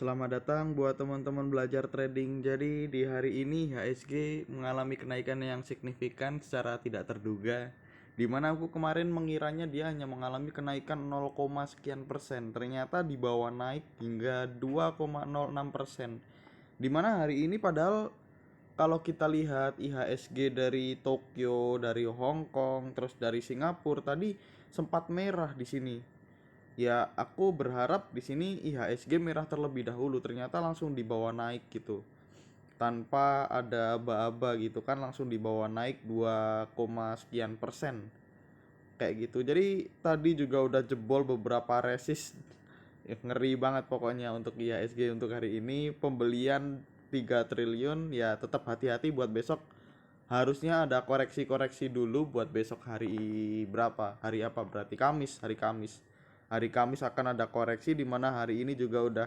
Selamat datang buat teman-teman belajar trading. Jadi di hari ini HSG mengalami kenaikan yang signifikan secara tidak terduga. Di mana aku kemarin mengiranya dia hanya mengalami kenaikan 0, sekian persen. Ternyata dibawa naik hingga 2,06%. Di mana hari ini padahal kalau kita lihat IHSG dari Tokyo, dari Hong Kong, terus dari Singapura tadi sempat merah di sini. Ya, aku berharap di sini IHSG merah terlebih dahulu, ternyata langsung dibawa naik gitu. Tanpa ada aba-aba gitu kan, langsung dibawa naik 2, sekian persen. Kayak gitu. Jadi tadi juga udah jebol beberapa resist. Ya, ngeri banget pokoknya untuk IHSG untuk hari ini. Pembelian 3 triliun ya tetap hati-hati buat besok. Harusnya ada koreksi-koreksi dulu buat besok hari berapa? Hari apa berarti? Kamis, hari Kamis. Hari Kamis akan ada koreksi di mana hari ini juga udah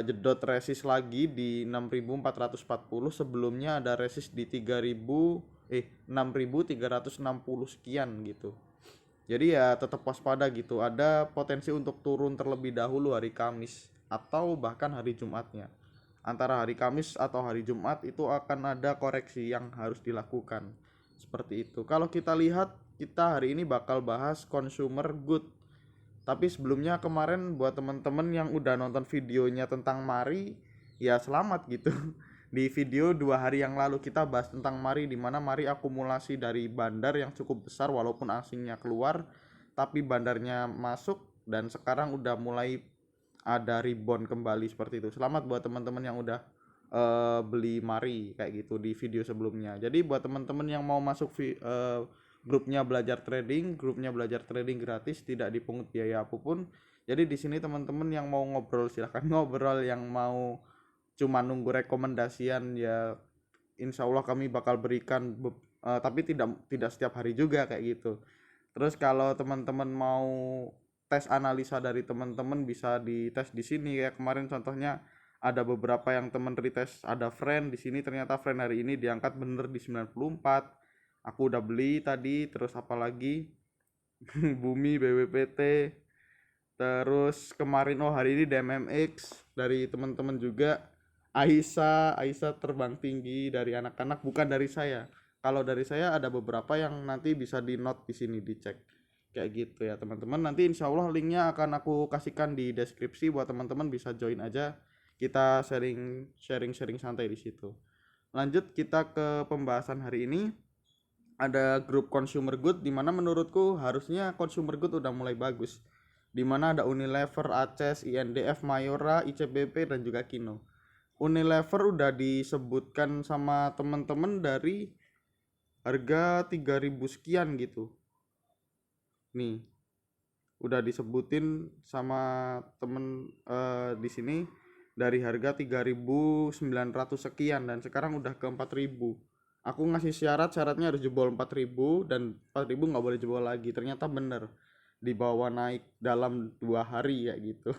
jedot resist lagi di 6.440. Sebelumnya ada resist di 6.360 sekian gitu. Jadi ya tetap waspada gitu. Ada potensi untuk turun terlebih dahulu hari Kamis atau bahkan hari Jumatnya. Antara hari Kamis atau hari Jumat itu akan ada koreksi yang harus dilakukan. Seperti itu. Kalau kita lihat, kita hari ini bakal bahas consumer good. Tapi sebelumnya kemarin buat temen-temen yang udah nonton videonya tentang Mari, ya selamat gitu. Di video 2 hari yang lalu kita bahas tentang Mari, dimana Mari akumulasi dari bandar yang cukup besar walaupun asingnya keluar, tapi bandarnya masuk dan sekarang udah mulai ada rebound kembali seperti itu. Selamat buat teman-teman yang udah beli Mari kayak gitu di video sebelumnya. Jadi buat teman-teman yang mau masuk grupnya belajar trading gratis, tidak dipungut biaya apapun. Jadi di sini teman-teman yang mau ngobrol silahkan ngobrol, yang mau cuma nunggu rekomendasian ya insya Allah kami bakal berikan, tapi tidak setiap hari juga kayak gitu. Terus kalau teman-teman mau tes analisa dari teman-teman bisa dites di sini, kayak kemarin contohnya ada beberapa yang teman retest, ada friend di sini, ternyata friend hari ini diangkat bener di 94. Aku udah beli tadi. Terus apalagi Bumi, BWPT, terus kemarin hari ini DMMX dari teman-teman juga. Aisyah terbang tinggi dari anak-anak, bukan dari saya. Kalau dari saya ada beberapa yang nanti bisa di note di sini, dicek kayak gitu ya teman-teman. Nanti insya Allah linknya akan aku kasihkan di deskripsi buat teman-teman bisa join aja, kita sharing santai di situ. Lanjut kita ke pembahasan hari ini. Ada grup consumer good di mana menurutku harusnya consumer good udah mulai bagus. Di mana ada Unilever, Aces, INDF, Mayora, ICBP dan juga Kino. Unilever udah disebutkan sama teman-teman dari harga 3.000 sekian gitu. Nih, udah disebutin sama temen di sini dari harga 3.900 sekian dan sekarang udah ke 4.000. Aku ngasih syaratnya harus jebol 4.000 dan 4.000 nggak boleh jebol lagi. Ternyata bener dibawa naik dalam 2 hari ya gitu.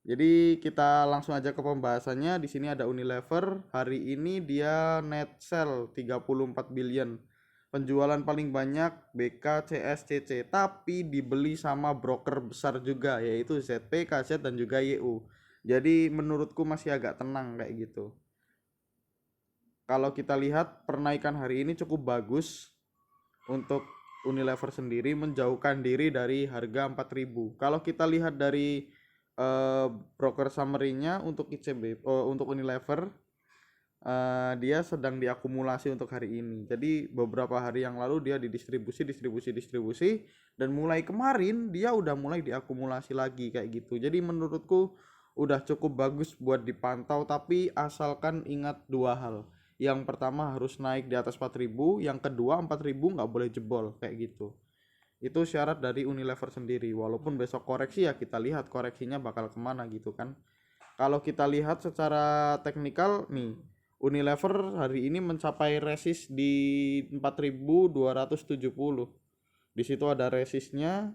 Jadi kita langsung aja ke pembahasannya. Di sini ada Unilever. Hari ini dia net sell 34 billion. Penjualan paling banyak BK, CS, CC, tapi dibeli sama broker besar juga yaitu ZP, KZ dan juga YU. Jadi menurutku masih agak tenang kayak gitu. Kalau kita lihat penaikan hari ini cukup bagus untuk Unilever sendiri, menjauhkan diri dari harga 4.000. Kalau kita lihat dari broker summary-nya untuk untuk Unilever, dia sedang diakumulasi untuk hari ini. Jadi beberapa hari yang lalu dia didistribusi dan mulai kemarin dia udah mulai diakumulasi lagi kayak gitu. Jadi menurutku udah cukup bagus buat dipantau, tapi asalkan ingat 2 hal. Yang pertama harus naik di atas 4.000, yang kedua 4.000 nggak boleh jebol kayak gitu. Itu syarat dari Unilever sendiri. Walaupun besok koreksi ya kita lihat koreksinya bakal kemana gitu kan. Kalau kita lihat secara teknikal nih, Unilever hari ini mencapai resist di 4.270. Di situ ada resistnya.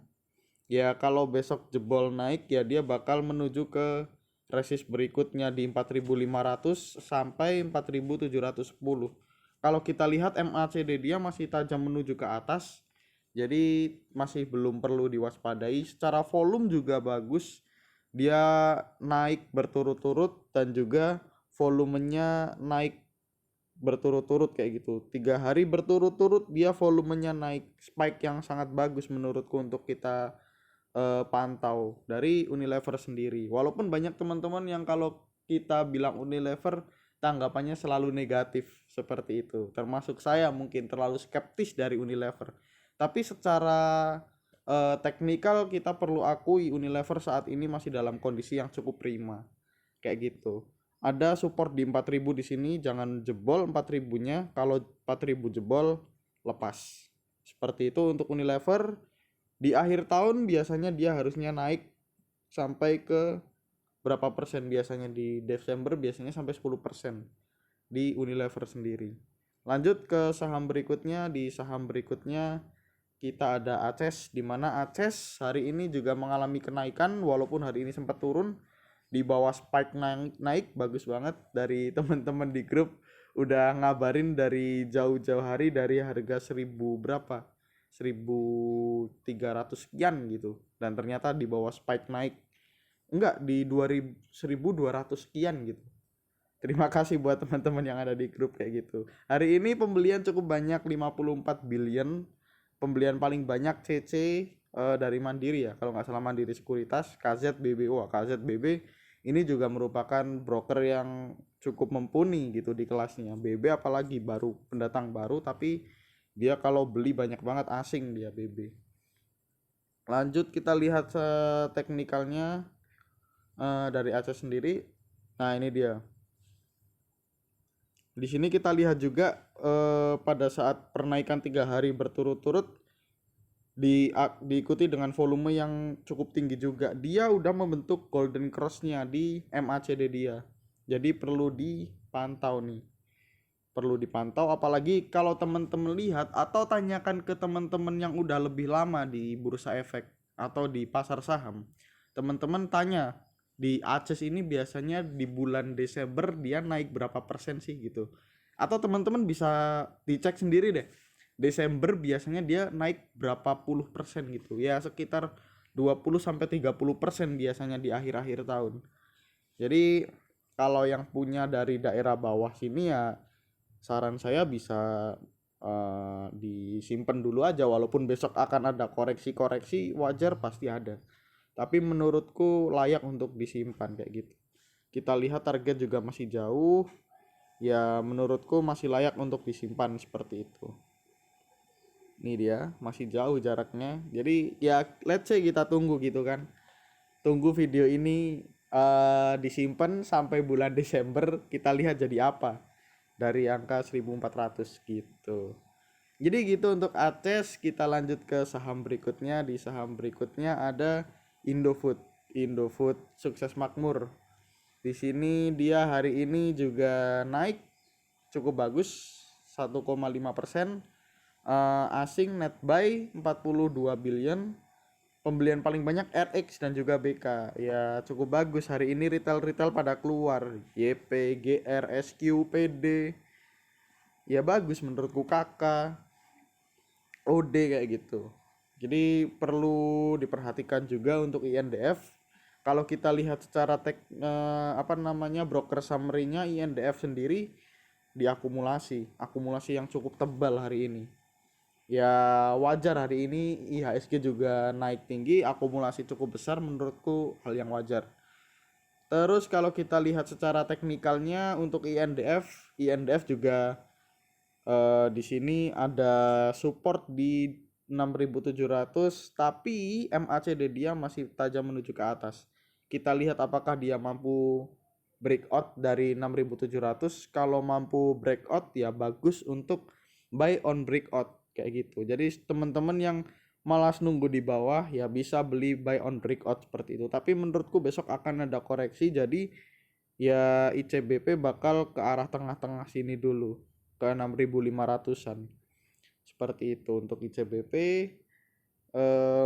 Ya kalau besok jebol naik ya dia bakal menuju ke resist berikutnya di 4.500 sampai 4.710. Kalau kita lihat MACD dia masih tajam menuju ke atas. Jadi masih belum perlu diwaspadai. Secara volume juga bagus. dia naik berturut-turut dan juga volumenya naik berturut-turut kayak gitu. 3 hari berturut-turut dia volumenya naik, spike yang sangat bagus menurutku untuk kita pantau dari Unilever sendiri. Walaupun banyak teman-teman yang kalau kita bilang Unilever tanggapannya selalu negatif seperti itu. Termasuk saya mungkin terlalu skeptis dari Unilever. Tapi secara teknikal kita perlu akui Unilever saat ini masih dalam kondisi yang cukup prima. Kayak gitu. Ada support di 4000 di sini, jangan jebol 4000-nya. Kalau 4000 jebol lepas. Seperti itu untuk Unilever. Di akhir tahun biasanya dia harusnya naik sampai ke berapa persen, biasanya di Desember biasanya sampai 10% di Unilever sendiri. Lanjut ke saham berikutnya. Di saham berikutnya kita ada Aces, di mana Aces hari ini juga mengalami kenaikan walaupun hari ini sempat turun di bawah spike naik bagus banget dari teman-teman di grup udah ngabarin dari jauh-jauh hari dari harga 1000 berapa 1300 sekian gitu, dan ternyata di bawah spike naik enggak di 2000 1200 sekian gitu. Terima kasih buat teman-teman yang ada di grup kayak gitu. Hari ini pembelian cukup banyak, 54 billion. Pembelian paling banyak CC dari Mandiri ya, kalau nggak salah Mandiri Sekuritas, KZBB. Wah, KZBB ini juga merupakan broker yang cukup mumpuni gitu di kelasnya. BB apalagi baru pendatang baru, tapi dia kalau beli banyak banget asing dia BB. Lanjut kita lihat teknikalnya dari Aces sendiri. Nah, ini dia. Di sini kita lihat juga pada saat pernaikan 3 hari berturut-turut diikuti dengan volume yang cukup tinggi juga. Dia udah membentuk golden cross-nya di MACD dia. Jadi perlu dipantau nih. Perlu dipantau, apalagi kalau teman-teman lihat atau tanyakan ke teman-teman yang udah lebih lama di bursa efek atau di pasar saham. Teman-teman tanya, di Aces ini biasanya di bulan Desember dia naik berapa persen sih gitu. Atau teman-teman bisa dicek sendiri deh. Desember biasanya dia naik berapa puluh persen gitu. Ya sekitar 20-30% biasanya di akhir-akhir tahun. Jadi kalau yang punya dari daerah bawah sini ya saran saya bisa disimpan dulu aja, walaupun besok akan ada koreksi-koreksi wajar pasti ada. Tapi menurutku layak untuk disimpan kayak gitu. Kita lihat target juga masih jauh. Ya menurutku masih layak untuk disimpan seperti itu. Ini dia masih jauh jaraknya, jadi ya let's say kita tunggu gitu kan, tunggu video ini disimpan sampai bulan Desember, kita lihat jadi apa dari angka 1400 gitu. Jadi gitu untuk Aces. Kita lanjut ke saham berikutnya. Di saham berikutnya ada Indofood. Indofood sukses makmur. Di sini dia hari ini juga naik cukup bagus 1,5%. Asing net buy 42 billion. Pembelian paling banyak RX dan juga BK. Ya cukup bagus hari ini, retail pada keluar. YP, GR, SQ, PD. Ya bagus menurutku, KK, OD kayak gitu. Jadi perlu diperhatikan juga untuk INDF. Kalau kita lihat secara broker summary-nya, INDF sendiri akumulasi yang cukup tebal hari ini. Ya wajar hari ini IHSG juga naik tinggi, akumulasi cukup besar, menurutku hal yang wajar. Terus kalau kita lihat secara teknikalnya untuk INDF juga di sini ada support di 6.700, tapi MACD dia masih tajam menuju ke atas. Kita lihat apakah dia mampu breakout dari 6.700. Kalau mampu breakout ya bagus untuk buy on breakout kayak gitu. Jadi teman-teman yang malas nunggu di bawah ya bisa beli buy on breakout seperti itu. Tapi menurutku besok akan ada koreksi, jadi ya ICBP bakal ke arah tengah-tengah sini dulu ke 6.500-an. Seperti itu untuk ICBP.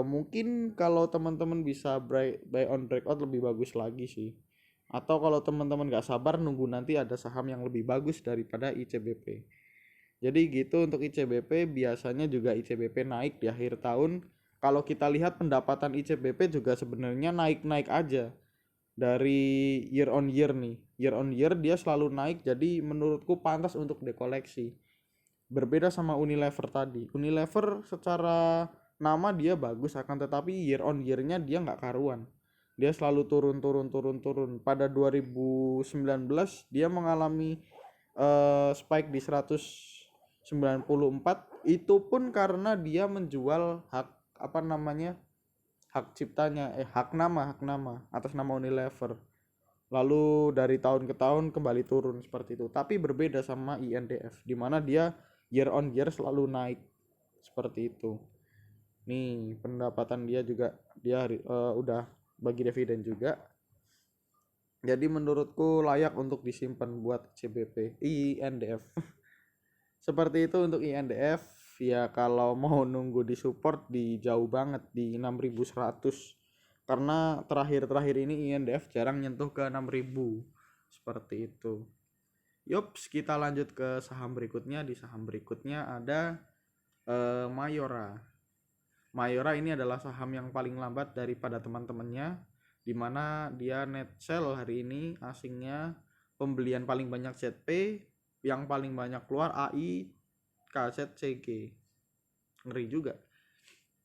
Mungkin kalau teman-teman bisa buy on breakout lebih bagus lagi sih. Atau kalau teman-teman gak sabar nunggu nanti ada saham yang lebih bagus daripada ICBP. Jadi gitu untuk ICBP. Biasanya juga ICBP naik di akhir tahun. Kalau kita lihat pendapatan ICBP juga sebenarnya naik-naik aja. dari year on year nih. Year on year dia selalu naik, jadi menurutku pantas untuk dikoleksi. Berbeda sama Unilever tadi. Unilever secara nama dia bagus, akan tetapi year on year-nya dia nggak karuan. Dia selalu turun. Pada 2019 dia mengalami spike di 194, itu pun karena dia menjual hak apa namanya, hak ciptanya, hak nama atas nama Unilever. Lalu dari tahun ke tahun kembali turun seperti itu. Tapi berbeda sama INDF di mana dia year on year selalu naik seperti itu. Nih pendapatan dia juga, dia udah bagi dividen juga. Jadi menurutku layak untuk disimpan buat CBP INDF. Seperti itu untuk INDF. Ya kalau mau nunggu di support di jauh banget di 6100, karena terakhir ini INDF jarang nyentuh ke 6000 seperti itu. Yops, kita lanjut ke saham berikutnya. Di saham berikutnya ada Mayora. Mayora ini adalah saham yang paling lambat daripada teman-temannya, di mana dia net sell hari ini asingnya, pembelian paling banyak ZP, yang paling banyak keluar AI, KZ, CG. Ngeri juga.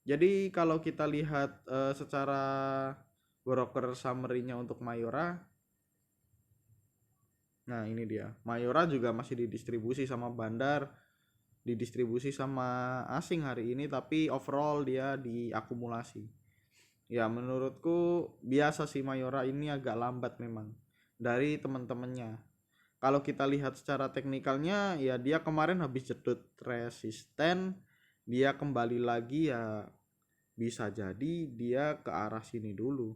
Jadi kalau kita lihat secara broker summary-nya untuk Mayora, nah ini dia. Mayora juga masih didistribusi sama Bandar, didistribusi sama asing hari ini, tapi overall dia diakumulasi. Ya menurutku biasa sih, Mayora ini agak lambat memang dari teman-temannya. Kalau kita lihat secara teknikalnya, ya dia kemarin habis jedut resisten, dia kembali lagi, ya bisa jadi dia ke arah sini dulu,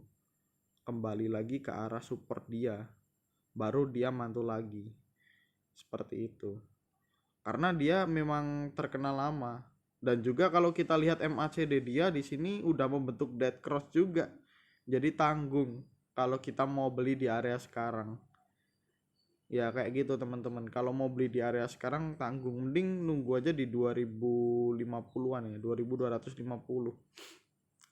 kembali lagi ke arah support dia, baru dia mantul lagi seperti itu. Karena dia memang terkenal lama. Dan juga kalau kita lihat MACD dia di sini udah membentuk dead cross juga. Jadi tanggung kalau kita mau beli di area sekarang. Ya kayak gitu teman-teman. Kalau mau beli di area sekarang tanggung, mending nunggu aja di 2050-an ya, 2250.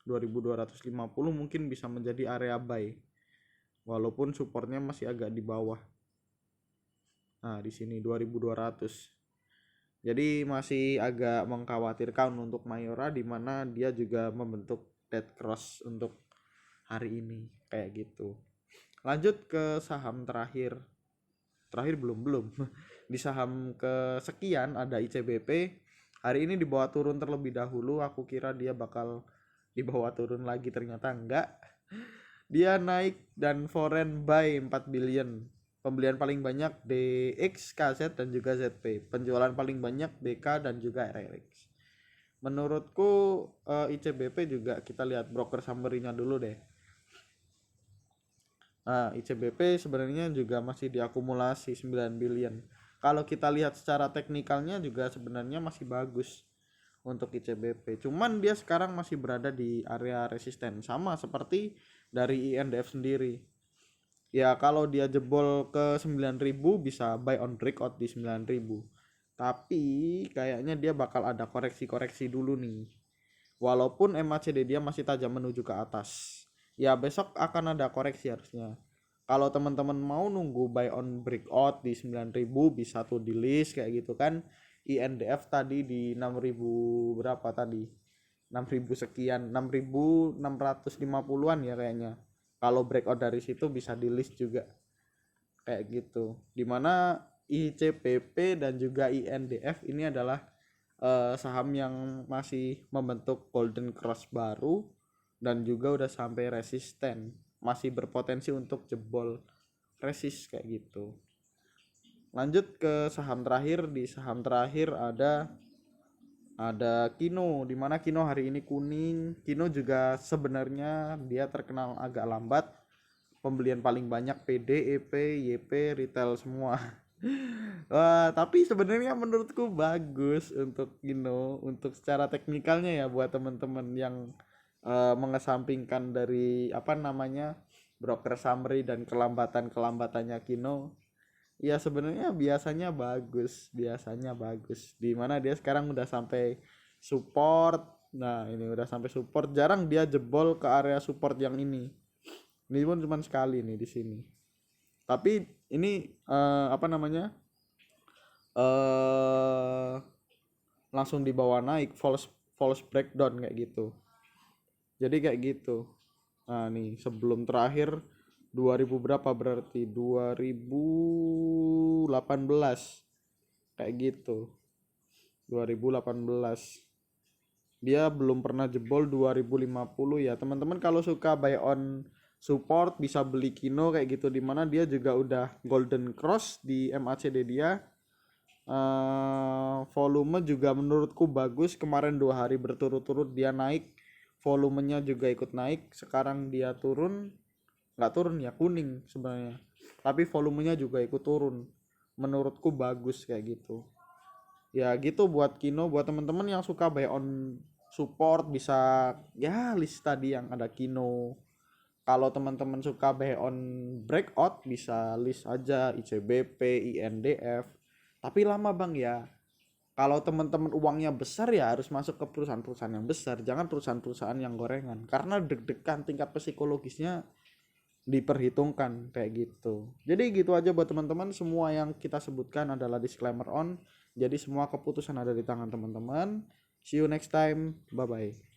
2250 mungkin bisa menjadi area buy. Walaupun supportnya masih agak di bawah. Nah, di sini 2200. Jadi masih agak mengkhawatirkan untuk Mayora, di mana dia juga membentuk dead cross untuk hari ini kayak gitu. Lanjut ke saham terakhir belum di saham kesekian ada ICBP. Hari ini dibawa turun terlebih dahulu, aku kira dia bakal dibawa turun lagi, ternyata enggak. Dia naik dan foreign buy 4 billion. Pembelian paling banyak DX, KZ dan juga ZP. Penjualan paling banyak BK dan juga RRX. Menurutku ICBP juga kita lihat broker summary-nya dulu deh. Nah, ICBP sebenarnya juga masih diakumulasi 9 billion. Kalau kita lihat secara teknikalnya juga sebenarnya masih bagus untuk ICBP. Cuman dia sekarang masih berada di area resisten, sama seperti dari INDF sendiri. Ya kalau dia jebol ke 9.000 bisa buy on breakout di 9.000. Tapi kayaknya dia bakal ada koreksi-koreksi dulu nih. Walaupun MACD dia masih tajam menuju ke atas. Ya besok akan ada koreksi harusnya. Kalau teman-teman mau nunggu buy on breakout di 9.000 bisa tuh di list kayak gitu kan. INDF tadi di 6.000 berapa tadi? 6.000 sekian, 6.650-an ya kayaknya. Kalau breakout dari situ bisa di list juga kayak gitu. Dimana ICBP dan juga INDF ini adalah saham yang masih membentuk golden cross baru dan juga udah sampai resisten, masih berpotensi untuk jebol resist kayak gitu. Lanjut ke saham terakhir. Di saham terakhir ada Kino, di mana Kino hari ini kuning. Kino juga sebenarnya dia terkenal agak lambat. Pembelian paling banyak PD, EP, YP, retail semua. Wah, tapi sebenarnya menurutku bagus untuk Kino, untuk secara teknikalnya ya, buat teman-teman yang mengesampingkan dari apa namanya broker summary dan kelambatannya Kino. Ya sebenarnya biasanya bagus. Di mana dia sekarang udah sampai support. Nah, ini udah sampai support. Jarang dia jebol ke area support yang ini. Ini pun cuma sekali nih di sini. Tapi ini apa namanya? eh Langsung dibawa naik false false breakdown kayak gitu. Jadi kayak gitu. Nah, nih sebelum terakhir 2000 berapa berarti 2018 kayak gitu. 2018 dia belum pernah jebol 2050 ya teman-teman. Kalau suka buy on support bisa beli Kino kayak gitu, dimana dia juga udah golden cross di MACD dia. Volume juga menurutku bagus, kemarin 2 hari berturut-turut dia naik, volumenya juga ikut naik. Sekarang dia turun, nggak turun ya, kuning sebenarnya, tapi volumenya juga ikut turun, menurutku bagus kayak gitu. Ya gitu buat Kino, buat teman-teman yang suka buy on support bisa ya list tadi yang ada Kino. Kalau teman-teman suka buy on breakout bisa list aja ICBP, INDF. Tapi lama bang ya. Kalau teman-teman uangnya besar ya harus masuk ke perusahaan-perusahaan yang besar, jangan perusahaan-perusahaan yang gorengan, karena deg-degan tingkat psikologisnya diperhitungkan kayak gitu. Jadi gitu aja buat teman-teman, semua yang kita sebutkan adalah disclaimer on. Jadi semua keputusan ada di tangan teman-teman. See you next time. Bye bye.